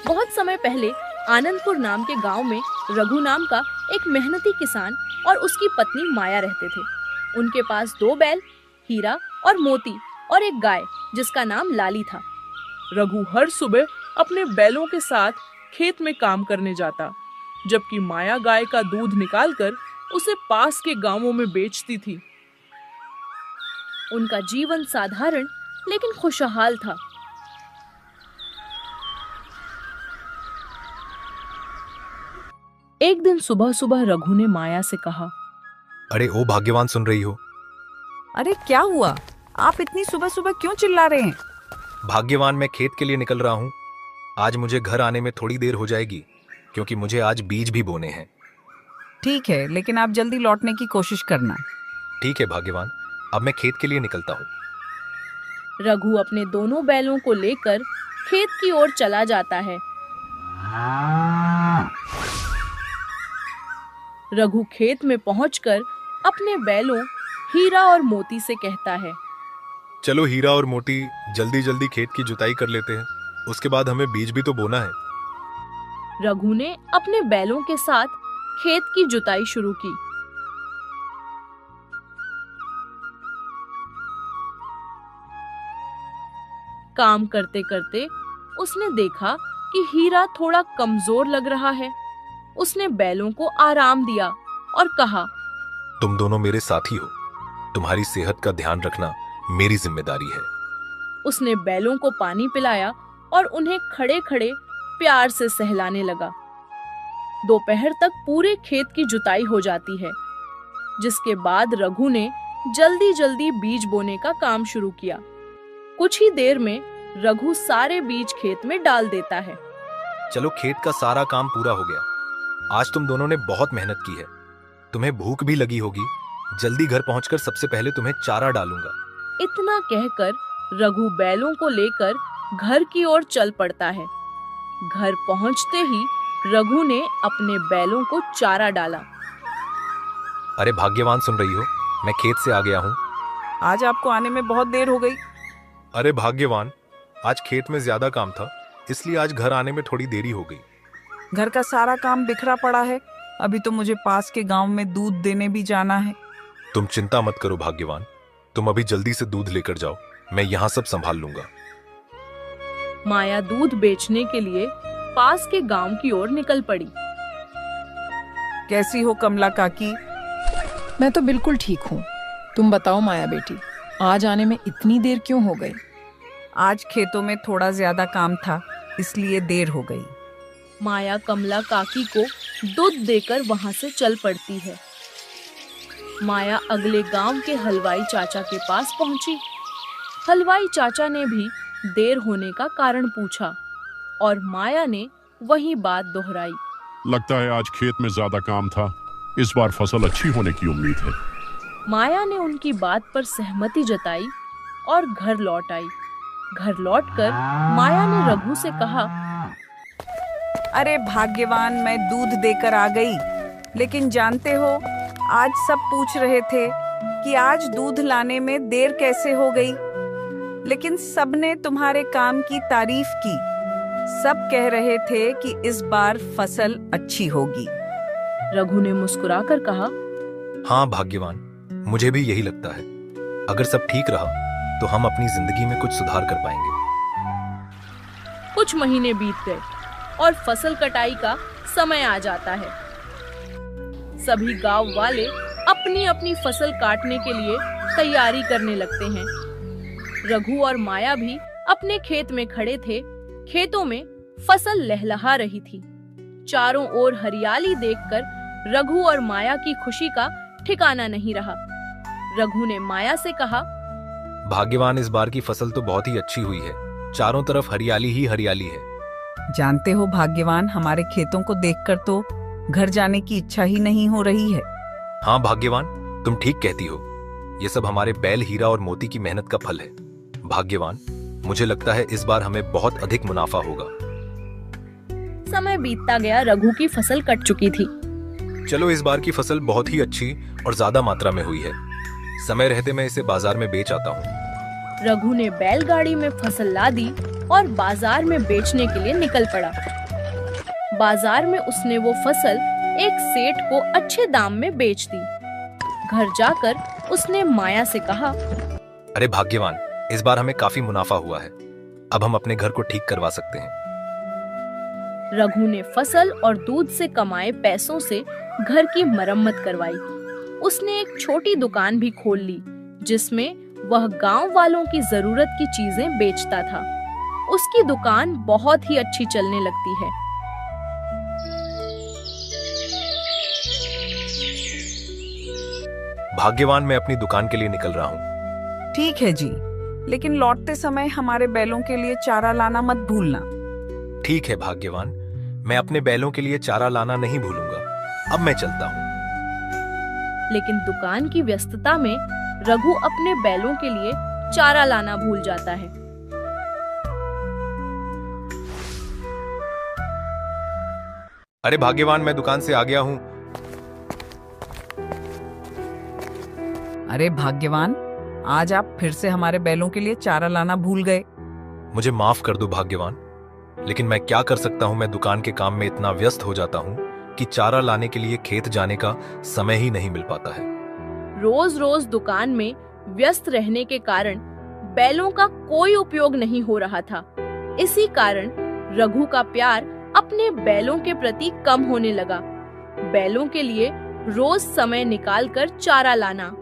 बहुत समय पहले आनंदपुर नाम के गांव में रघु नाम का एक मेहनती किसान और उसकी पत्नी माया रहते थे। उनके पास 2 बैल, हीरा और मोती और एक गाय जिसका नाम लाली था। रघु हर सुबह अपने बैलों के साथ खेत में काम करने जाता, जबकि माया गाय का दूध निकालकर उसे पास के गांवों में बेचती थी। उनका जीवन साधारण लेकिन खुशहाल था। एक दिन सुबह सुबह रघु ने माया से कहा, अरे ओ भाग्यवान, सुन रही हो? अरे क्या हुआ? आप इतनी सुबह सुबह क्यों चिल्ला रहे हैं? भाग्यवान, मैं खेत के लिए निकल रहा हूँ। आज मुझे घर आने में थोड़ी देर हो जाएगी, क्योंकि मुझे आज बीज भी बोने हैं। ठीक है, लेकिन आप जल्दी लौटने की कोशिश करना। ठीक है भाग्यवान, अब मैं खेत के लिए निकलता हूँ। रघु अपने दोनों बैलों को लेकर खेत की ओर चला जाता है। रघु खेत में पहुंचकर अपने बैलों हीरा और मोती से कहता है, चलो हीरा और मोती, जल्दी जल्दी खेत की जुताई कर लेते हैं, उसके बाद हमें बीज भी तो बोना है। रघु ने अपने बैलों के साथ खेत की जुताई शुरू की। काम करते करते उसने देखा कि हीरा थोड़ा कमजोर लग रहा है। उसने बैलों को आराम दिया और कहा, तुम दोनों मेरे साथी हो, तुम्हारी सेहत का ध्यान रखना मेरी जिम्मेदारी है। उसने बैलों को पानी पिलाया और उन्हें खड़े खड़े प्यार से सहलाने लगा। दोपहर तक पूरे खेत की जुताई हो जाती है, जिसके बाद रघु ने जल्दी जल्दी बीज बोने का काम शुरू किया। कुछ ही देर में रघु सारे बीज खेत में डाल देता है। चलो, खेत का सारा काम पूरा हो गया। आज तुम दोनों ने बहुत मेहनत की है। तुम्हें भूख भी लगी होगी। जल्दी घर पहुंचकर सबसे पहले तुम्हें चारा डालूंगा। इतना कहकर रघु बैलों को लेकर घर की ओर चल पड़ता है। घर पहुंचते ही रघु ने अपने बैलों को चारा डाला। अरे भाग्यवान, सुन रही हो? मैं खेत से आ गया हूँ। आज आपको आने में बहुत देर हो गई। अरे भाग्यवान, आज खेत में ज्यादा काम था, इसलिए आज घर आने में थोड़ी देरी हो गई। घर का सारा काम बिखरा पड़ा है। अभी तो मुझे पास के गांव में दूध देने भी जाना है। तुम चिंता मत करो भाग्यवान, तुम अभी जल्दी से दूध लेकर जाओ, मैं यहाँ सब संभाल लूंगा। माया दूध बेचने के लिए पास के गांव की ओर निकल पड़ी। कैसी हो कमला काकी? मैं तो बिल्कुल ठीक हूँ। तुम बताओ माया बेटी, आज आने में इतनी देर क्यों हो गई? आज खेतों में थोड़ा ज्यादा काम था, इसलिए देर हो गई। माया कमला काकी को दूध देकर वहां से चल पड़ती है। माया अगले गांव के हलवाई चाचा के पास पहुंची। हलवाई चाचा ने भी देर होने का कारण पूछा और माया ने वही बात दोहराई। लगता है आज खेत में ज्यादा काम था, इस बार फसल अच्छी होने की उम्मीद है। माया ने उनकी बात पर सहमति जताई और घर लौट आई। घर लौटकर माया ने रघु से कहा, अरे भाग्यवान, मैं दूध देकर आ गई, लेकिन जानते हो आज सब पूछ रहे थे कि आज दूध लाने में देर कैसे हो गई, लेकिन सबने तुम्हारे काम की तारीफ की। सब कह रहे थे कि इस बार फसल अच्छी होगी। रघु ने मुस्कुराकर कहा, हाँ भाग्यवान, मुझे भी यही लगता है। अगर सब ठीक रहा तो हम अपनी जिंदगी में कुछ सुधार कर पाएंगे। कुछ महीने बीत गए और फसल कटाई का समय आ जाता है। सभी गांव वाले अपनी अपनी फसल काटने के लिए तैयारी करने लगते हैं। रघु और माया भी अपने खेत में खड़े थे। खेतों में फसल लहलहा रही थी। चारों ओर हरियाली देखकर रघु और माया की खुशी का ठिकाना नहीं रहा। रघु ने माया से कहा, भाग्यवान, इस बार की फसल तो बहुत ही अच्छी हुई है। चारों तरफ हरियाली ही हरियाली है। जानते हो भाग्यवान, हमारे खेतों को देखकर तो घर जाने की इच्छा ही नहीं हो रही है। हाँ भाग्यवान, तुम ठीक कहती हो। ये सब हमारे बैल, हीरा और मोती की मेहनत का फल है। भाग्यवान, मुझे लगता है इस बार हमें बहुत अधिक मुनाफा होगा। समय बीतता गया। रघु की फसल कट चुकी थी। चलो, इस बार की फसल बहुत ही अच्छी और ज्यादा मात्रा में हुई है। समय रहते मैं इसे बाजार में बेच आता हूँ। रघु ने बैलगाड़ी में फसल ला दी और बाजार में बेचने के लिए निकल पड़ा। बाजार में उसने वो फसल एक सेठ को अच्छे दाम में बेच दी। घर जाकर उसने माया से कहा, अरे भाग्यवान, इस बार हमें काफी मुनाफा हुआ है। अब हम अपने घर को ठीक करवा सकते हैं। रघु ने फसल और दूध से कमाए पैसों से घर की मरम्मत करवाई। उसने एक छोटी दुकान भी खोल ली, जिसमें वह गांव वालों की जरूरत की चीजें बेचता था। उसकी दुकान बहुत ही अच्छी चलने लगती है। भाग्यवान, मैं अपनी दुकान के लिए निकल रहा हूँ। ठीक है जी, लेकिन लौटते समय हमारे बैलों के लिए चारा लाना मत भूलना। ठीक है भाग्यवान, मैं अपने बैलों के लिए चारा लाना नहीं भूलूंगा। अब मैं चलता हूँ। लेकिन दुकान की व्यस्तता में रघु अपने बैलों के लिए चारा लाना भूल जाता है। अरे भाग्यवान, मैं दुकान से आ गया हूँ। अरे भाग्यवान, आज आप फिर से हमारे बैलों के लिए चारा लाना भूल गए। मुझे माफ कर दो भाग्यवान, लेकिन मैं क्या कर सकता हूँ। मैं दुकान के काम में इतना व्यस्त हो जाता हूँ कि चारा लाने के लिए खेत जाने का समय ही नहीं मिल पाता है। रोज रोज दुकान में व्यस्त रहने के कारण बैलों का कोई उपयोग नहीं हो रहा था। इसी कारण रघु का प्यार अपने बैलों के प्रति कम होने लगा। बैलों के लिए रोज समय निकालकर चारा लाना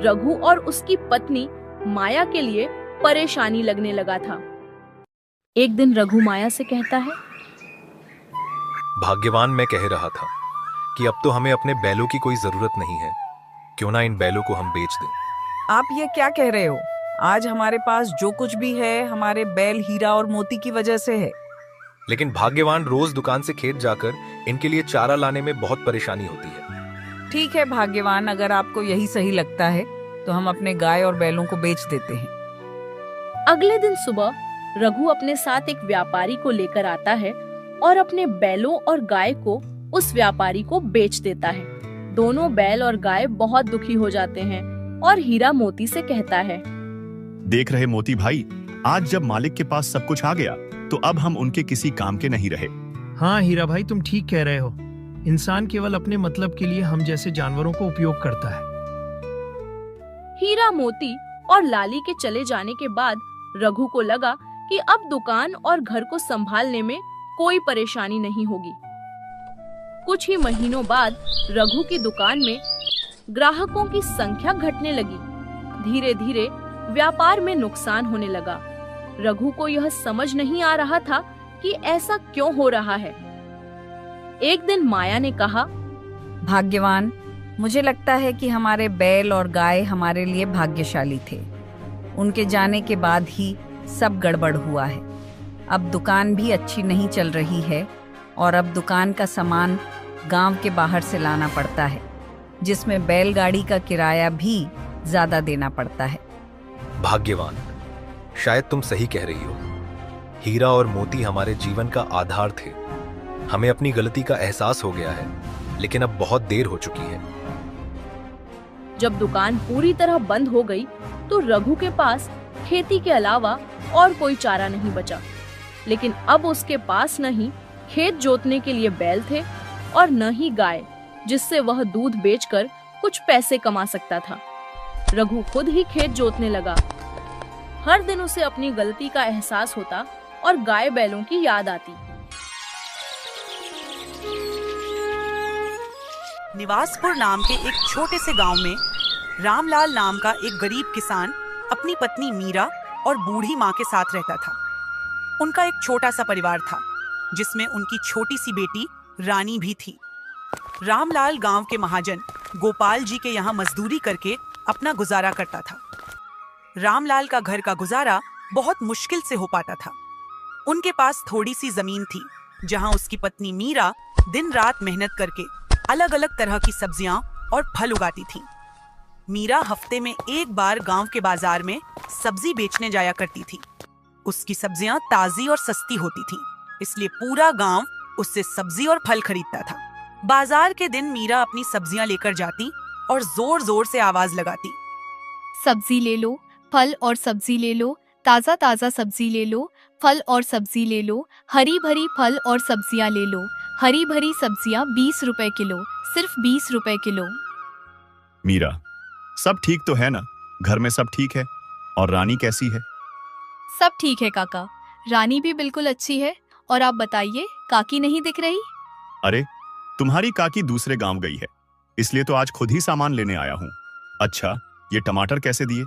रघु और उसकी पत्नी माया के लिए परेशानी लगने लगा था। एक दिन रघु माया से कहता है, भाग्यवान, मैं कह रहा था कि अब तो हमें अपने बैलों की कोई जरूरत नहीं है। क्यों ना इन बैलों को हम बेच दें। आप ये क्या कह रहे हो? आज हमारे पास जो कुछ भी है हमारे बैल हीरा और मोती की वजह से है। लेकिन भाग्यवान, रोज दुकान से खेत जाकर इनके लिए चारा लाने में बहुत परेशानी होती है। ठीक है भाग्यवान, अगर आपको यही सही लगता है तो हम अपने गाय और बैलों को बेच देते हैं। अगले दिन सुबह रघु अपने साथ एक व्यापारी को लेकर आता है और अपने बैलों और गाय को उस व्यापारी को बेच देता है। दोनों बैल और गाय बहुत दुखी हो जाते हैं और हीरा मोती से कहता है, देख रहे मोती भाई, आज जब मालिक के पास सब कुछ आ गया तो अब हम उनके किसी काम के नहीं रहे। हाँ हीरा भाई, तुम ठीक कह रहे हो। इंसान केवल अपने मतलब के लिए हम जैसे जानवरों को उपयोग करता है। हीरा मोती और लाली के चले जाने के बाद रघु को लगा कि अब दुकान और घर को संभालने में कोई परेशानी नहीं होगी। कुछ ही महीनों बाद रघु की दुकान में ग्राहकों की संख्या घटने लगी। धीरे धीरे व्यापार में नुकसान होने लगा। रघु को यह समझ नहीं आ रहा था कि ऐसा क्यों हो रहा है। एक दिन माया ने कहा, भाग्यवान, मुझे लगता है कि हमारे बैल और गाय हमारे लिए भाग्यशाली थे। उनके जाने के बाद ही सब गड़बड़ हुआ है। अब दुकान भी अच्छी नहीं चल रही है और अब दुकान का सामान गांव के बाहर से लाना पड़ता है, जिसमें बैलगाड़ी का किराया भी ज्यादा देना पड़ता है। भाग्यवान, शायद तुम सही कह रही हो। हीरा और मोती हमारे जीवन का आधार थे। हमें अपनी गलती का एहसास हो गया है, लेकिन अब बहुत देर हो चुकी है। जब दुकान पूरी तरह बंद हो गई तो रघु के पास खेती के अलावा और कोई चारा नहीं बचा। लेकिन अब उसके पास न ही खेत जोतने के लिए बैल थे और न ही गाय, जिससे वह दूध बेचकर कुछ पैसे कमा सकता था। रघु खुद ही खेत जोतने लगा। हर दिन उसे अपनी गलती का एहसास होता और गाय बैलों की याद आती। निवासपुर नाम के एक छोटे से गांव में रामलाल नाम का एक गरीब किसान अपनी पत्नी मीरा और बूढ़ी माँ के साथ रहता था। उनका एक छोटा सा परिवार था, जिसमें उनकी छोटी सी बेटी रानी भी थी। रामलाल गांव के महाजन गोपाल जी के यहाँ मजदूरी करके अपना गुजारा करता था। रामलाल का घर का गुजारा बहुत मुश्किल से हो पाता था। उनके पास थोड़ी सी जमीन थी, जहाँ उसकी पत्नी मीरा दिन रात मेहनत करके अलग अलग तरह की सब्जियां और फल उगाती थी। मीरा हफ्ते में एक बार गांव के बाजार में सब्जी बेचने जाया करती थी। उसकी सब्जियां ताजी और सस्ती होती थीं, इसलिए पूरा गांव उससे सब्जी और फल खरीदता था। बाजार के दिन मीरा अपनी सब्जियां लेकर जाती और जोर जोर से आवाज लगाती, सब्जी ले लो, फल और सब्जी ले लो, ताज़ा ताज़ा सब्जी ले लो, फल और सब्जी ले लो, हरी भरी फल और सब्जियां ले लो। हरी भरी सब्जियां 20 रुपए किलो, सिर्फ 20 रुपए किलो। मीरा, सब ठीक तो है ना? घर में सब ठीक है? और रानी कैसी है? सब ठीक है काका, रानी भी बिल्कुल अच्छी है। और आप बताइए, काकी नहीं दिख रही? अरे, तुम्हारी काकी दूसरे गांव गई है, इसलिए तो आज खुद ही सामान लेने आया हूँ। अच्छा, ये टमाटर कैसे दिए?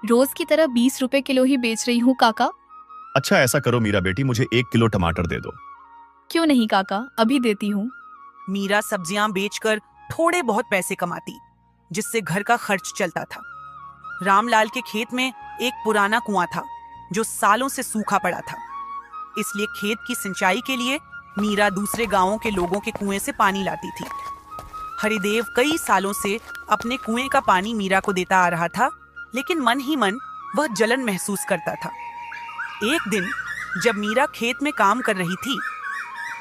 रोज की तरह 20 रुपए किलो ही बेच रही हूँ काका। अच्छा, ऐसा करो मीरा बेटी, मुझे 1 किलो टमाटर दे दो। क्यों नहीं काका, अभी देती हूँ। मीरा सब्जियां बेचकर थोड़े बहुत पैसे कमाती, जिससे घर का खर्च चलता था। रामलाल के खेत में एक पुराना कुआं था जो सालों से सूखा पड़ा था, इसलिए खेत की सिंचाई के लिए मीरा दूसरे गांवों के लोगों के कुएं से पानी लाती थी। हरिदेव कई सालों से अपने कुएं का पानी मीरा को देता आ रहा था, लेकिन मन ही मन वह जलन महसूस करता था। एक दिन जब मीरा खेत में काम कर रही थी,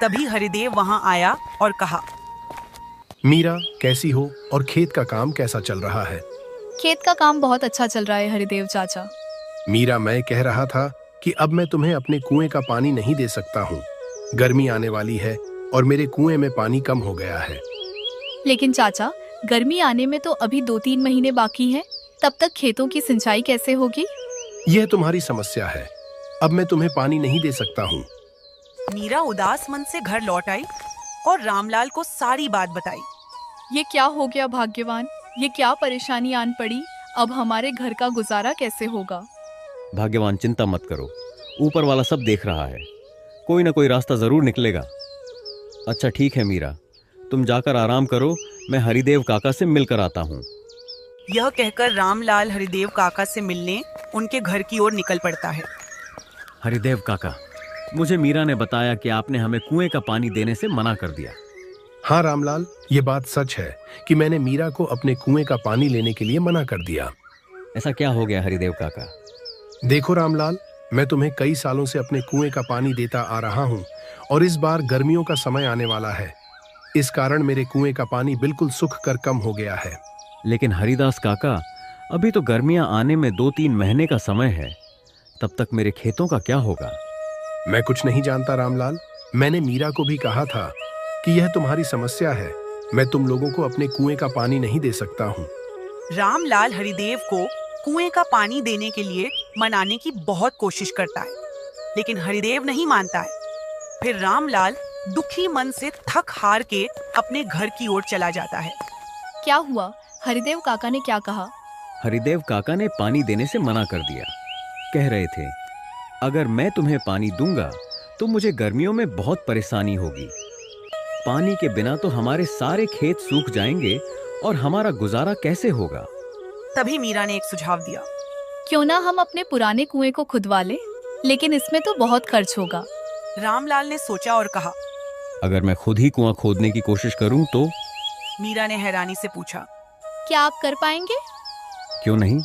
तभी हरिदेव वहां आया और कहा, मीरा कैसी हो और खेत का काम कैसा चल रहा है? खेत का काम बहुत अच्छा चल रहा है हरिदेव चाचा। मीरा, मैं कह रहा था कि अब मैं तुम्हें अपने कुएं का पानी नहीं दे सकता हूँ। गर्मी आने वाली है और मेरे कुएं में पानी कम हो गया है। लेकिन चाचा, गर्मी आने में तो अभी 2-3 महीने बाकी हैं, तब तक खेतों की सिंचाई कैसे होगी? यह तुम्हारी समस्या है, अब मैं तुम्हें पानी नहीं दे सकता हूँ। मीरा उदास मन से घर लौट आई और रामलाल को सारी बात बताई। ये क्या हो गया भाग्यवान, ये क्या परेशानी आन पड़ी? अब हमारे घर का गुजारा कैसे होगा? भाग्यवान, चिंता मत करो, ऊपर वाला सब देख रहा है, कोई ना कोई रास्ता जरूर निकलेगा। अच्छा ठीक है मीरा, तुम जाकर आराम करो, मैं हरिदेव काका से मिलकर आता हूँ। यह कहकर रामलाल हरिदेव काका से मिलने उनके घर की ओर निकल पड़ता है। हरिदेव काका, मुझे मीरा ने बताया कि आपने हमें कुएं का पानी देने से मना कर दिया। हाँ रामलाल, ये बात सच है कि मैंने मीरा को अपने कुएं का पानी लेने के लिए मना कर दिया। ऐसा क्या हो गया हरिदेव काका? देखो रामलाल, मैं तुम्हें कई सालों से अपने कुएं का पानी देता आ रहा हूँ और इस बार गर्मियों का समय आने वाला है। इस कारण मेरे कुएं का पानी बिल्कुल सूख कर कम हो गया है। लेकिन हरिदास काका, अभी तो गर्मियां आने में 2-3 महीने का समय है, तब तक मेरे खेतों का क्या होगा? मैं कुछ नहीं जानता रामलाल, मैंने मीरा को भी कहा था कि यह तुम्हारी समस्या है, मैं तुम लोगों को अपने कुएं का पानी नहीं दे सकता हूँ। रामलाल हरिदेव को कुएं का पानी देने के लिए मनाने की बहुत कोशिश करता है, लेकिन हरिदेव नहीं मानता है। फिर रामलाल दुखी मन से थक हार के अपने घर की ओर चला जाता है। क्या हुआ? हरिदेव काका ने क्या कहा? हरिदेव काका ने पानी देने से मना कर दिया। कह रहे थे, अगर मैं तुम्हें पानी दूंगा तो मुझे गर्मियों में बहुत परेशानी होगी। पानी के बिना तो हमारे सारे खेत सूख जाएंगे और हमारा गुजारा कैसे होगा? तभी मीरा ने एक सुझाव दिया। क्यों ना हम अपने पुराने कुएं को खुदवा लें, लेकिन इसमें तो बहुत खर्च होगा। रामलाल ने सोचा और कहा, अगर मैं खुद ही कुआं खोदने की कोशिश करूं तो? मीरा ने हैरानी से पूछा, क्या आप कर पाएंगे? क्यों नहीं,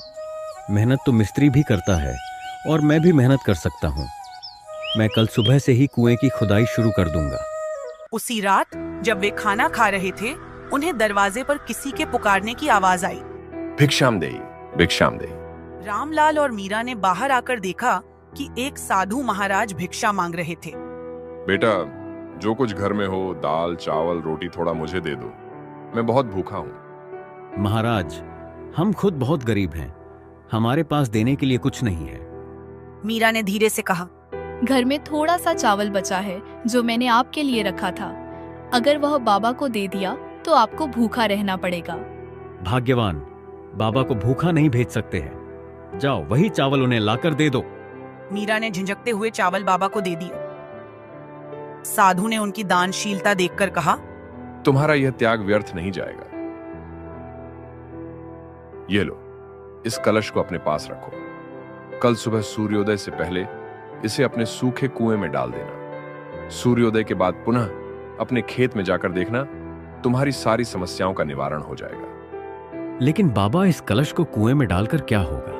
मेहनत तो मिस्त्री भी करता है और मैं भी मेहनत कर सकता हूँ। मैं कल सुबह से ही कुएं की खुदाई शुरू कर दूंगा। उसी रात जब वे खाना खा रहे थे, उन्हें दरवाजे पर किसी के पुकारने की आवाज आई। भिक्षाम देई, भिक्षाम देई। रामलाल और मीरा ने बाहर आकर देखा कि एक साधु महाराज भिक्षा मांग रहे थे। बेटा, जो कुछ घर में हो, दाल चावल रोटी थोड़ा मुझे दे दो, मैं बहुत भूखा हूँ। महाराज, हम खुद बहुत गरीब हैं, हमारे पास देने के लिए कुछ नहीं है। मीरा ने धीरे से कहा, घर में थोड़ा सा चावल बचा है जो मैंने आपके लिए रखा था। अगर वह बाबा को दे दिया तो आपको भूखा रहना पड़ेगा। भाग्यवान, बाबा को भूखा नहीं भेज सकते हैं। जाओ, वही चावल उन्हें लाकर दे दो। मीरा ने झिझकते हुए चावल बाबा को दे दिए। साधु ने उनकी दानशीलता देखकर कहा, तुम्हारा यह त्याग व्यर्थ नहीं जाएगा। ये लो, इस कलश को अपने पास रखो। कल सुबह सूर्योदय से पहले इसे अपने सूखे कुएं में डाल देना। सूर्योदय के बाद पुनः अपने खेत में जाकर देखना, तुम्हारी सारी समस्याओं का निवारण हो जाएगा। लेकिन बाबा, इस कलश को कुएं में डालकर क्या होगा?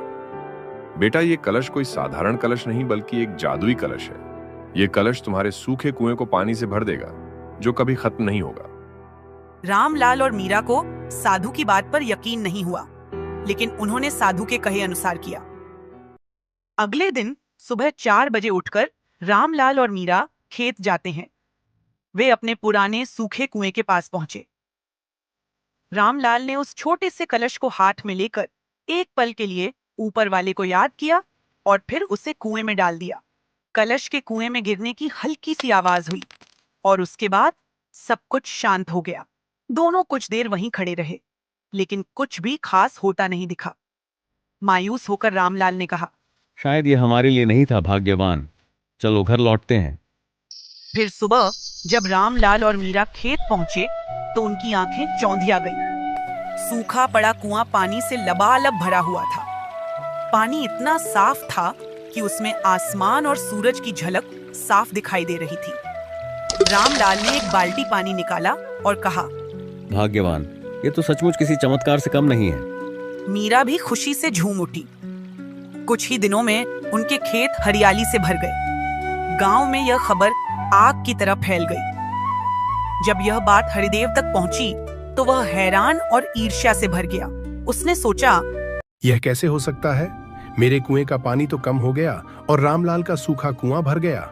बेटा, ये कलश कोई साधारण कलश नहीं बल्कि एक जादुई कलश है। ये कलश तुम्हारे सूखे कुएं को पानी से भर देगा, जो कभी खत्म नहीं होगा। रामलाल और मीरा को साधु की बात पर यकीन नहीं हुआ, लेकिन उन्होंने साधु के कहे अनुसार किया। अगले दिन सुबह 4 बजे उठकर रामलाल और मीरा खेत जाते हैं। वे अपने पुराने सूखे कुएं के पास पहुंचे। रामलाल ने उस छोटे से कलश को हाथ में लेकर एक पल के लिए ऊपर वाले को याद किया और फिर उसे कुएं में डाल दिया। कलश के कुएं में गिरने की हल्की सी आवाज हुई और उसके बाद सब कुछ शांत हो गया। दोनों कुछ देर वहीं खड़े रहे, लेकिन कुछ भी खास होता नहीं दिखा। मायूस होकर रामलाल ने कहा, शायद ये हमारे लिए नहीं था भाग्यवान, चलो घर लौटते हैं। फिर सुबह जब रामलाल और मीरा खेत पहुंचे तो उनकी आंखें चौंधिया गईं। सूखा पड़ा कुआं पानी से लबालब भरा हुआ था। पानी इतना साफ था कि उसमें आसमान और सूरज की झलक साफ दिखाई दे रही थी। रामलाल ने एक बाल्टी पानी निकाला और कहा, भाग्यवान, ये तो सचमुच किसी चमत्कार से कम नहीं है। मीरा भी खुशी से झूम उठी। कुछ ही दिनों में उनके खेत हरियाली से भर गए। गांव में यह खबर आग की तरह फैल गई। जब यह बात हरिदेव तक पहुंची तो वह हैरान और ईर्ष्या से भर गया। उसने सोचा, यह कैसे हो सकता है? मेरे कुएं का पानी तो कम हो गया और रामलाल का सूखा कुआं भर गया।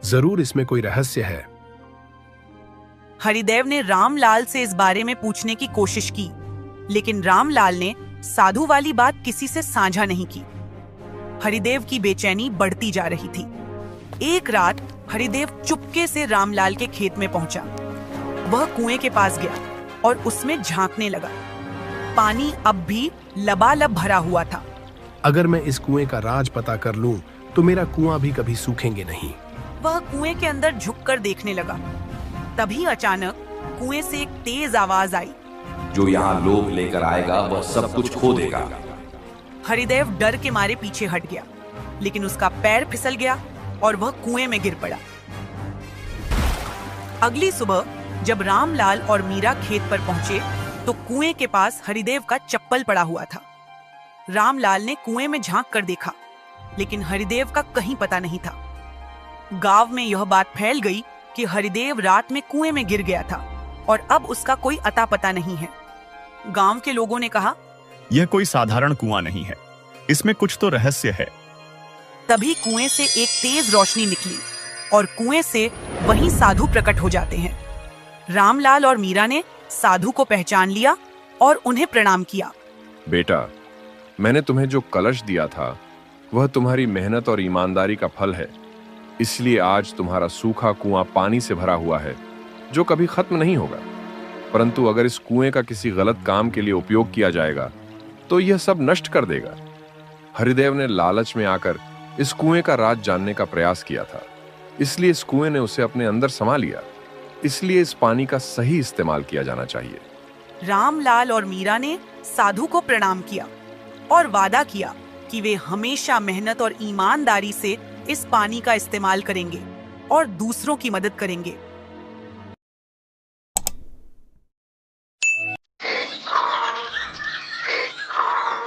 जरूर इसमें कोई रहस्य है। हरिदेव ने रामलाल से इस बारे में पूछने की कोशिश की, लेकिन रामलाल ने साधु वाली बात किसी से साझा नहीं की। हरिदेव की बेचैनी बढ़ती जा रही थी। एक रात हरिदेव चुपके से रामलाल के खेत में पहुंचा। वह कुएं के पास गया और उसमें झांकने लगा। पानी अब भी लबालब भरा हुआ था। अगर मैं इस कुएं का राज पता कर लूं, तो मेरा कुआं भी कभी सूखेंगे नहीं। वह कुएं के अंदर झुककर देखने लगा। तभी अचानक कुएं से एक तेज आवाज आई, जो यहाँ लोग लेकर आएगा वह सब कुछ खो देगा। हरिदेव डर के मारे पीछे हट गया, लेकिन उसका पैर फिसल गया और वह कुएं में गिर पड़ा। अगली सुबह जब रामलाल और मीरा खेत पर पहुंचे तो कुएं के पास हरिदेव का चप्पल पड़ा हुआ था। रामलाल ने कुएं में झांक कर देखा, लेकिन हरिदेव का कहीं पता नहीं था। गांव में यह बात फैल गई कि हरिदेव रात में कुएं में गिर गया था और अब उसका कोई अता पता नहीं है। गांव के लोगों ने कहा, यह कोई साधारण कुआं नहीं है, इसमें कुछ तो रहस्य है। तभी कुएं से एक तेज रोशनी निकली और कुएं से वहीं साधु प्रकट हो जाते हैं। रामलाल और मीरा ने साधु को पहचान लिया और उन्हें प्रणाम किया। बेटा, मैंने तुम्हें जो कलश दिया था वह तुम्हारी मेहनत और ईमानदारी का फल है। इसलिए आज तुम्हारा सूखा कुआं पानी से भरा हुआ है, जो कभी खत्म नहीं होगा। परंतु अगर इस कुएं का किसी गलत काम के लिए उपयोग किया जाएगा तो यह सब नष्ट कर देगा। हरिदेव ने लालच में आकर इस कुएं का राज जानने का प्रयास किया था, इसलिए इस कुएं ने उसे अपने अंदर समा लिया। इसलिए इस पानी का सही इस्तेमाल किया जाना चाहिए। रामलाल और मीरा ने साधु को प्रणाम किया और वादा किया कि वे हमेशा मेहनत और ईमानदारी से इस पानी का इस्तेमाल करेंगे और दूसरों की मदद करेंगे।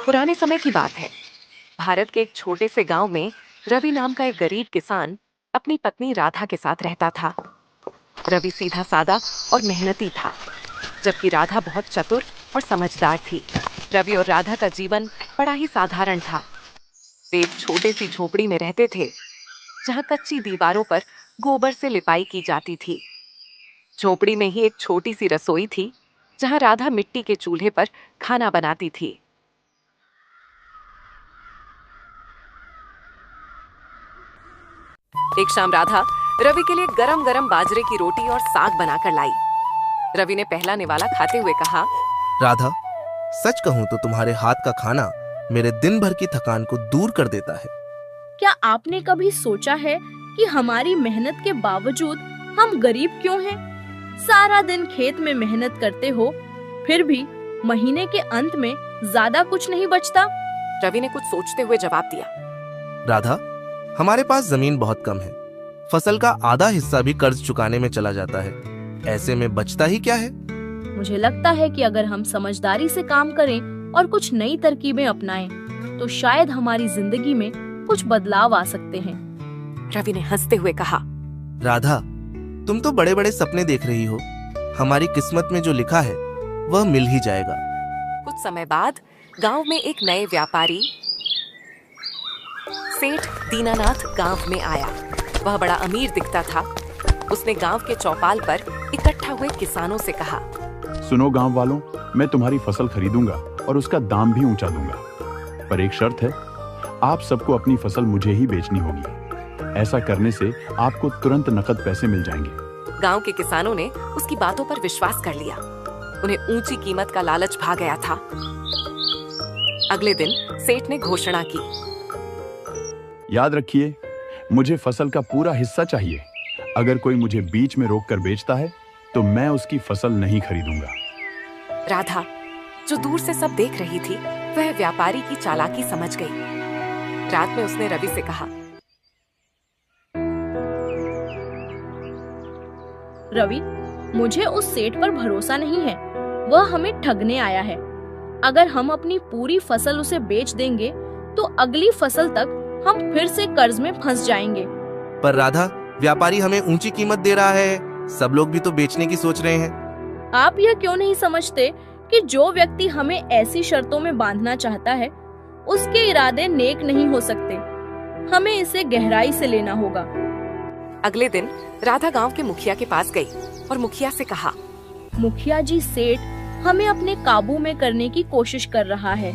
पुराने समय की बात है। भारत के एक छोटे से गांव में रवि नाम का एक गरीब किसान अपनी पत्नी राधा के साथ रहता था। रवि सीधा सादा और मेहनती था, जबकि राधा बहुत चतुर और समझदार थी। रवि और राधा का जीवन बड़ा ही साधारण था। वे एक छोटी सी झोपड़ी में रहते थे, जहां कच्ची दीवारों पर गोबर से लिपाई की जाती थी। झोपड़ी में ही एक छोटी सी रसोई थी, जहां राधा मिट्टी के चूल्हे पर खाना बनाती थी। एक शाम राधा रवि के लिए गरम गरम बाजरे की रोटी और साग बनाकर लाई। रवि ने पहला निवाला खाते हुए कहा, राधा, सच कहूं तो तुम्हारे हाथ का खाना मेरे दिन भर की थकान को दूर कर देता है। क्या आपने कभी सोचा है कि हमारी मेहनत के बावजूद हम गरीब क्यों हैं? सारा दिन खेत में मेहनत करते हो, फिर भी महीने के अंत में ज्यादा कुछ नहीं बचता। रवि ने कुछ सोचते हुए जवाब दिया, राधा, हमारे पास जमीन बहुत कम है। फसल का आधा हिस्सा भी कर्ज चुकाने में चला जाता है। ऐसे में बचता ही क्या है? मुझे लगता है कि अगर हम समझदारी से काम करें और कुछ नई तरकीबें अपनाएं, तो शायद हमारी जिंदगी में कुछ बदलाव आ सकते हैं। रवि ने हंसते हुए कहा, राधा, तुम तो बड़े बड़े सपने देख रही हो। हमारी किस्मत में जो लिखा है वह मिल ही जाएगा। कुछ समय बाद गांव में एक नए व्यापारी सेठ दीनानाथ गांव में आया। वह बड़ा अमीर दिखता था। उसने गांव के चौपाल पर इकट्ठा हुए किसानों से कहा, सुनो गांव वालों, मैं तुम्हारी फसल खरीदूंगा और उसका दाम भी ऊंचा दूंगा, पर एक शर्त है, आप सबको अपनी फसल मुझे ही बेचनी होगी। ऐसा करने से आपको तुरंत नकद पैसे मिल जाएंगे। गांव के किसानों ने उसकी बातों पर विश्वास कर लिया। उन्हें ऊंची कीमत का लालच भा गया था। अगले दिन सेठ ने घोषणा की, याद रखिए, मुझे फसल का पूरा हिस्सा चाहिए। अगर कोई मुझे बीच में रोककर बेचता है तो मैं उसकी फसल नहीं खरीदूंगा। राधा, जो दूर से सब देख रही थी, वह व्यापारी की चालाकी समझ गई। रात में उसने रवि से कहा, रवि, मुझे उस सेठ पर भरोसा नहीं है। वह हमें ठगने आया है। अगर हम अपनी पूरी फसल उसे बेच देंगे तो अगली फसल तक हम फिर से कर्ज में फंस जाएंगे। पर राधा, व्यापारी हमें ऊंची कीमत दे रहा है। सब लोग भी तो बेचने की सोच रहे हैं। आप यह क्यों नहीं समझते कि जो व्यक्ति हमें ऐसी शर्तों में बांधना चाहता है, उसके इरादे नेक नहीं हो सकते। हमें इसे गहराई से लेना होगा। अगले दिन राधा गांव के मुखिया के पास गई और मुखिया से कहा, मुखिया जी, सेठ हमें अपने काबू में करने की कोशिश कर रहा है।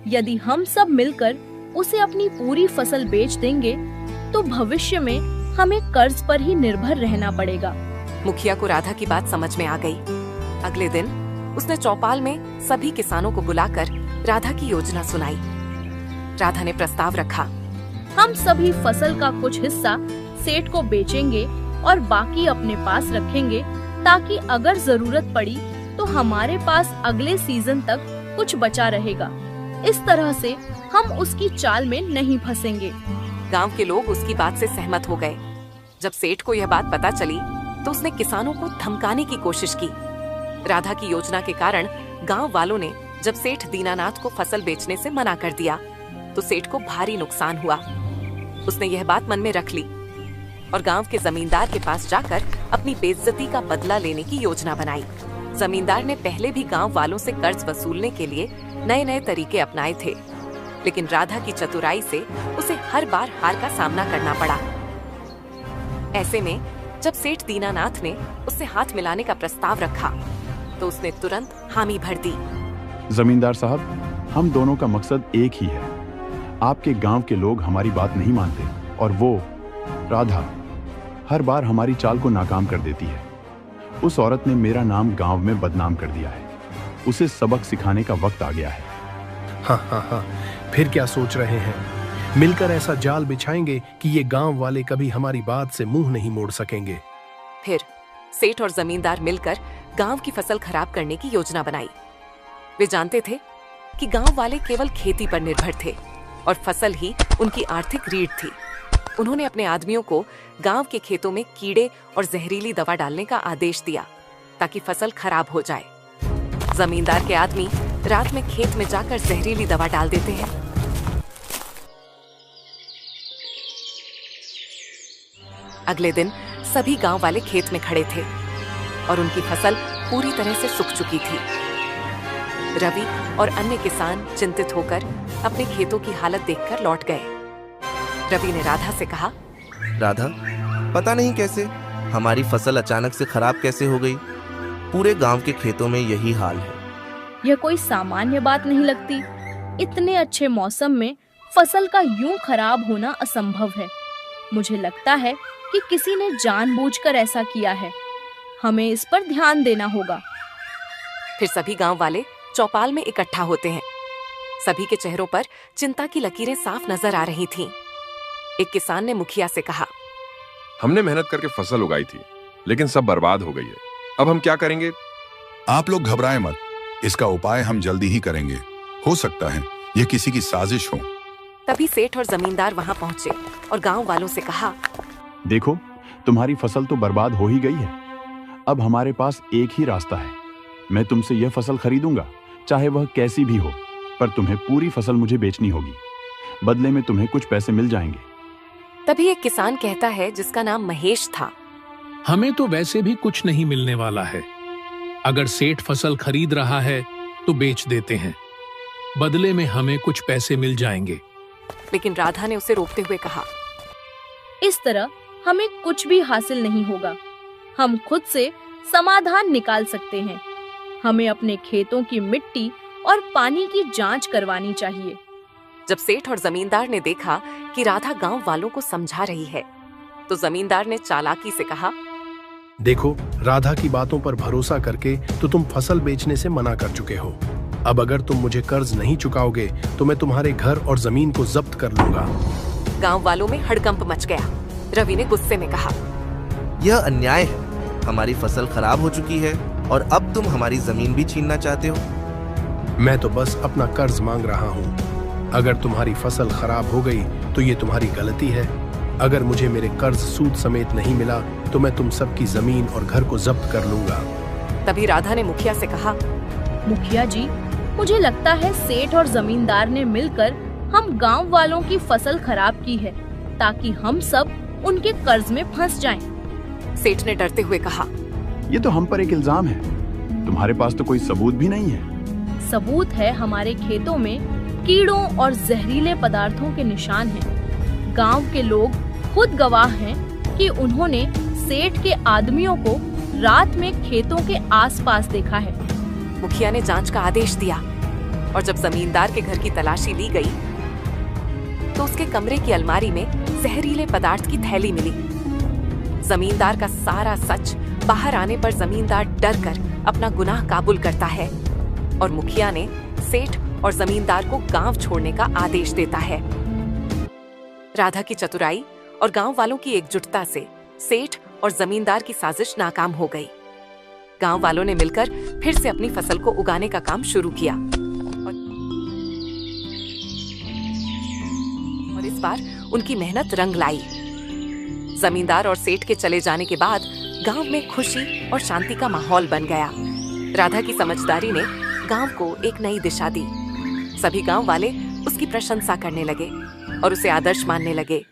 यदि हम सब मिलकर उसे अपनी पूरी फसल बेच देंगे तो भविष्य में हमें कर्ज पर ही निर्भर रहना पड़ेगा। मुखिया को राधा की बात समझ में आ गई। अगले दिन उसने चौपाल में सभी किसानों को बुलाकर राधा की योजना सुनाई। राधा ने प्रस्ताव रखा, हम सभी फसल का कुछ हिस्सा सेठ को बेचेंगे और बाकी अपने पास रखेंगे, ताकि अगर जरूरत पड़ी तो हमारे पास अगले सीजन तक कुछ बचा रहेगा। इस तरह से हम उसकी चाल में नहीं फंसेंगे। गांव के लोग उसकी बात से सहमत हो गए। जब सेठ को यह बात पता चली तो उसने किसानों को धमकाने की कोशिश की। राधा की योजना के कारण गांव वालों ने जब सेठ दीनानाथ को फसल बेचने से मना कर दिया तो सेठ को भारी नुकसान हुआ। उसने यह बात मन में रख ली और गांव के जमींदार के पास जाकर अपनी बेइज्जती का बदला लेने की योजना बनाई। जमींदार ने पहले भी गांव वालों से कर्ज वसूलने के लिए नए नए तरीके अपनाए थे, लेकिन राधा की चतुराई से उसे हर बार हार का सामना करना पड़ा। ऐसे में जब सेठ दीनानाथ ने उससे हाथ मिलाने का प्रस्ताव रखा तो उसने तुरंत हामी भर दी। जमींदार साहब, हम दोनों का मकसद एक ही है। आपके गांव के लोग हमारी बात नहीं मानते और वो राधा हर बार हमारी चाल को नाकाम कर देती है। उस औरत ने मेरा नाम गांव में बदनाम कर दिया है। उसे सबक सिखाने का वक्त आ गया है। हाँ, फिर क्या सोच रहे हैं? मिलकर ऐसा जाल बिछाएंगे कि ये गांव वाले कभी हमारी बात से मुंह नहीं मोड़ सकेंगे। फिर सेठ और जमींदार मिलकर गांव की फसल खराब करने की योजना बनाई। वे जानते थे कि गांव वाले केवल खेती पर निर्भर थे और फसल ही उनकी आर्थिक रीढ़ थी। उन्होंने अपने आदमियों को गांव के खेतों में कीड़े और जहरीली दवा डालने का आदेश दिया ताकि फसल खराब हो जाए। जमींदार के आदमी रात में खेत में जाकर जहरीली दवा डाल देते हैं। अगले दिन सभी गांव वाले खेत में खड़े थे और उनकी फसल पूरी तरह से सूख चुकी थी। रवि और अन्य किसान चिंतित होकर अपने खेतों की हालत देखकर लौट गए। रवि ने राधा से कहा, राधा, पता नहीं कैसे हमारी फसल अचानक से खराब कैसे हो गई। पूरे गांव के खेतों में यही हाल है। यह कोई सामान्य बात नहीं लगती। इतने अच्छे मौसम में फसल का यूं खराब होना असंभव है। मुझे लगता है कि किसी ने जानबूझकर ऐसा किया है। हमें इस पर ध्यान देना होगा। फिर सभी गांव वाले चौपाल में इकट्ठा होते हैं। सभी के चेहरों पर चिंता की लकीरें साफ नजर आ रही थीं। एक किसान ने मुखिया से कहा, हमने मेहनत करके फसल उगाई थी, लेकिन सब बर्बाद हो गई है। अब हम क्या करेंगे? आप लोग घबराएं मत, इसका उपाय हम जल्दी ही करेंगे। हो सकता है यह किसी की साजिश हो। तभी सेठ और जमींदार वहां पहुंचे और गांव वालों से कहा, देखो, तुम्हारी फसल तो बर्बाद हो ही गई है। अब हमारे पास एक ही रास्ता है। मैं तुमसे यह फसल खरीदूंगा, चाहे वह कैसी भी हो, पर तुम्हें पूरी फसल मुझे बेचनी होगी। बदले में तुम्हें कुछ पैसे मिल जाएंगे। तभी एक किसान कहता है, जिसका नाम महेश था, हमें तो वैसे भी कुछ नहीं मिलने वाला है। अगर सेठ फसल खरीद रहा है तो बेच देते हैं, बदले में हमें कुछ पैसे मिल जाएंगे। लेकिन राधा ने उसे रोकते हुए कहा, इस तरह हमें कुछ भी हासिल नहीं होगा। हम खुद से समाधान निकाल सकते हैं। हमें अपने खेतों की मिट्टी और पानी की जांच करवानी चाहिए। जब सेठ और जमींदार ने देखा कि राधा गांव वालों को समझा रही है, तो जमींदार ने चालाकी से कहा, देखो, राधा की बातों पर भरोसा करके तो तुम फसल बेचने से मना कर चुके हो। अब अगर तुम मुझे कर्ज नहीं चुकाओगे तो मैं तुम्हारे घर और जमीन को जब्त कर लूंगा। गांव वालों में हड़कंप मच गया। रवि ने गुस्से में कहा, यह अन्याय है। हमारी फसल खराब हो चुकी है और अब तुम हमारी जमीन भी छीनना चाहते हो। मैं तो बस अपना कर्ज मांग रहा हूँ। अगर तुम्हारी फसल खराब हो गई तो ये तुम्हारी गलती है। अगर मुझे मेरे कर्ज सूद समेत नहीं मिला तो मैं तुम सबकी जमीन और घर को जब्त कर लूंगा। तभी राधा ने मुखिया से कहा, मुखिया जी, मुझे लगता है सेठ और जमींदार ने मिलकर हम गांव वालों की फसल खराब की है ताकि हम सब उनके कर्ज में फंस जाएं। सेठ ने डरते हुए कहा, ये तो हम पर एक इल्जाम है। तुम्हारे पास तो कोई सबूत भी नहीं है। सबूत है, हमारे खेतों में कीड़ों और जहरीले पदार्थों के निशान हैं। गांव के लोग खुद गवाह हैं कि उन्होंने सेठ के आदमियों को रात में खेतों के आसपास देखा है। मुखिया ने जांच का आदेश दिया और जब जमींदार के घर की तलाशी ली गई तो उसके कमरे की अलमारी में जहरीले पदार्थ की थैली मिली। जमींदार का सारा सच बाहर आने पर जमींदार डर कर अपना गुनाह काबुल करता है और मुखिया ने सेठ और जमींदार को गांव छोड़ने का आदेश देता है। राधा की चतुराई और गांव वालों की एकजुटता से सेठ और जमींदार की साजिश नाकाम हो गई। गांव वालों ने मिलकर फिर से अपनी फसल को उगाने का काम शुरू किया और इस बार उनकी मेहनत रंग लाई। जमींदार और सेठ के चले जाने के बाद गांव में खुशी और शांति का माहौल बन गया। राधा की समझदारी ने गांव को एक नई दिशा दी। सभी गांव वाले उसकी प्रशंसा करने लगे और उसे आदर्श मानने लगे।